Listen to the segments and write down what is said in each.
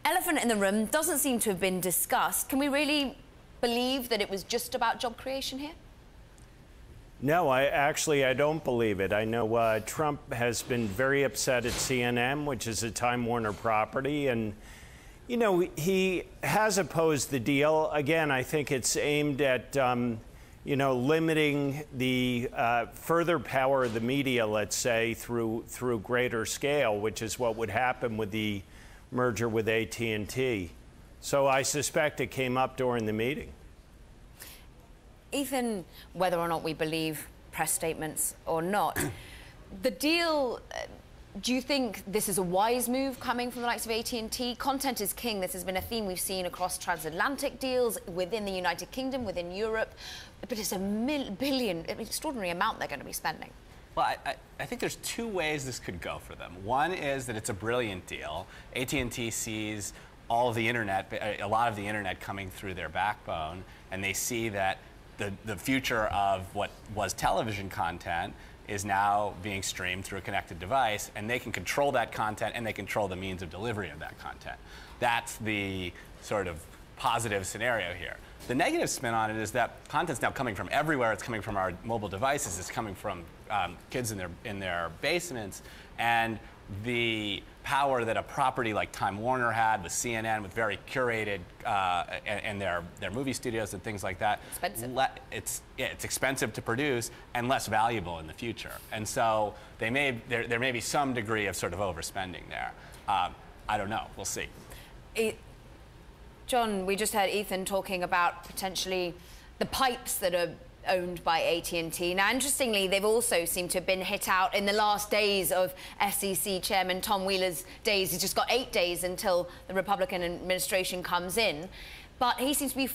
Elephant in the room doesn't seem to have been discussed. Can we really believe that it was just about job creation here? No, I don't believe it. I know Trump has been very upset at CNN, which is a Time Warner property, and you know, he has opposed the deal. Again, I think it's aimed at you know, limiting the further power of the media, let's say, through greater scale, which is what would happen with the merger with AT&T. So I suspect it came up during the meeting. Ethan, whether or not we believe press statements or not, the deal, do you think this is a wise move coming from the likes of AT&T? Content is king. This has been a theme we've seen across transatlantic deals, within the United Kingdom, within Europe. But it's a extraordinary amount they're going to be spending. Well, I think there's two ways this could go for them. One is that it's a brilliant deal. AT&T sees all of the internet, a lot of the internet coming through their backbone, and they see that the future of what was television content is now being streamed through a connected device, and they can control that content and they control the means of delivery of that content. That's the sort of positive scenario here. The negative spin on it is that content's now coming from everywhere. It's coming from our mobile devices. It's coming from kids in their basements, and the power that a property like Time Warner had with CNN, with very curated and their movie studios and things like that. Expensive. It's expensive to produce and less valuable in the future. And so there may be some degree of sort of overspending there. I don't know. We'll see. John, we just heard Ethan talking about potentially the pipes that are owned by AT&T. Now, interestingly, they've also seemed to have been hit out in the last days of SEC Chairman Tom Wheeler's days. He's just got 8 days until the Republican administration comes in. But he seems to be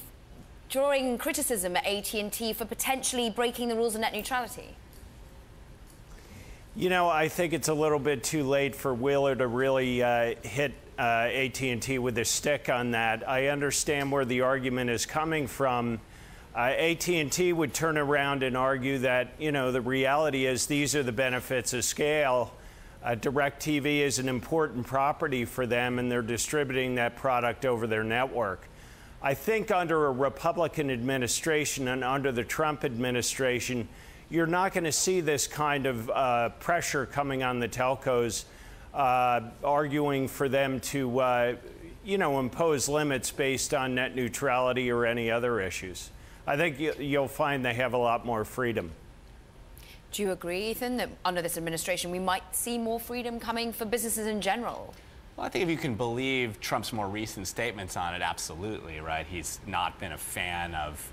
drawing criticism at AT&T for potentially breaking the rules of net neutrality. You know, I think it's a little bit too late for Wheeler to really hit AT&T with a stick on that. I understand where the argument is coming from. AT&T would turn around and argue that, you know, the reality is these are the benefits of scale. DirecTV is an important property for them, and they're distributing that product over their network. I think under a Republican administration and under the Trump administration, you're not going to see this kind of pressure coming on the telcos, arguing for them to, you know, impose limits based on net neutrality or any other issues. I think you'll find they have a lot more freedom. Do you agree, Ethan, that under this administration we might see more freedom coming for businesses in general? Well, I think if you can believe Trump's more recent statements on it, absolutely, right? He's not been a fan of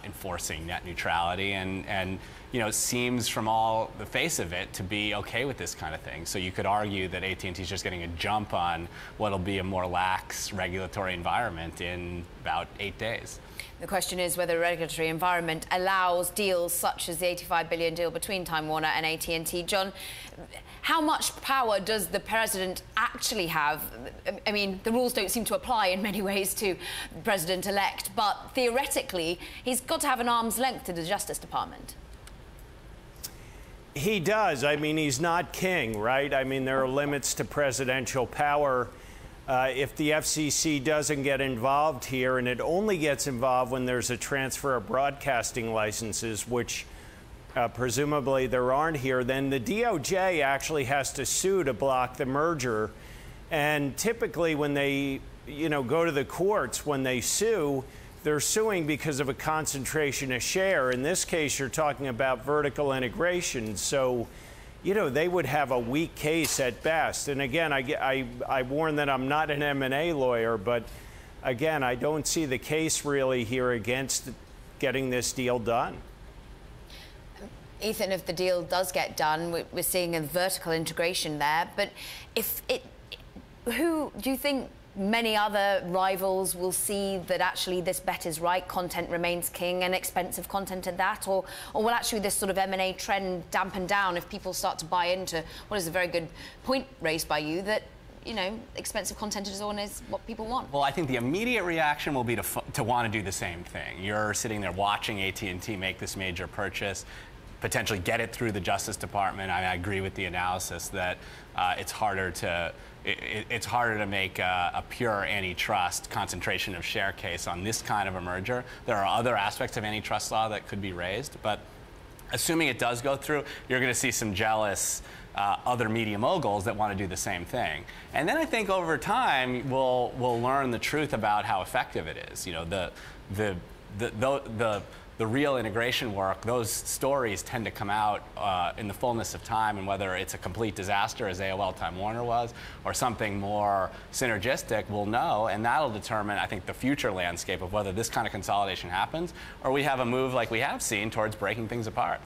enforcing net neutrality, and you know, seems from all the face of it to be okay with this kind of thing. So you could argue that AT&T is just getting a jump on what'll be a more lax regulatory environment in about 8 days. The question is whether a regulatory environment allows deals such as the $85 billion deal between Time Warner and AT&T. John, how much power does the president actually have? I mean, the rules don't seem to apply in many ways to the president-elect, but theoretically, he's got to have an arm's length to the Justice Department. He does. I mean, he's not king, right? I mean, there are limits to presidential power. If the FCC doesn't get involved here, and it only gets involved when there's a transfer of broadcasting licenses, which presumably there aren't here, then the DOJ actually has to sue to block the merger. And typically when they, you know, go to the courts, when they sue, they're suing because of a concentration of share. In this case, you're talking about vertical integration. So, you know, they would have a weak case at best. And again, I warn that I'm not an M&A lawyer, but again, I don't see the case really here against getting this deal done. Ethan, if the deal does get done, we're seeing a vertical integration there. But who do you think many other rivals will see that actually this bet is right, content remains king and expensive content at that? Or will actually this sort of M&A trend dampen down if people start to buy into what is a very good point raised by you, that, you know, expensive content is always what people want? Well, I think the immediate reaction will be to want to do the same thing. You're sitting there watching AT&T make this major purchase. potentially get it through the Justice Department. I agree with the analysis that it's harder to make a pure antitrust concentration of share case on this kind of a merger. There are other aspects of antitrust law that could be raised, but assuming it does go through, you're going to see some jealous other media moguls that want to do the same thing. And then I think over time we'll learn the truth about how effective it is. You know, the real integration work, those stories tend to come out in the fullness of time, and whether it's a complete disaster as AOL Time Warner was, or something more synergistic, we'll know, and that'll determine, I think, the future landscape of whether this kind of consolidation happens, or we have a move like we have seen towards breaking things apart.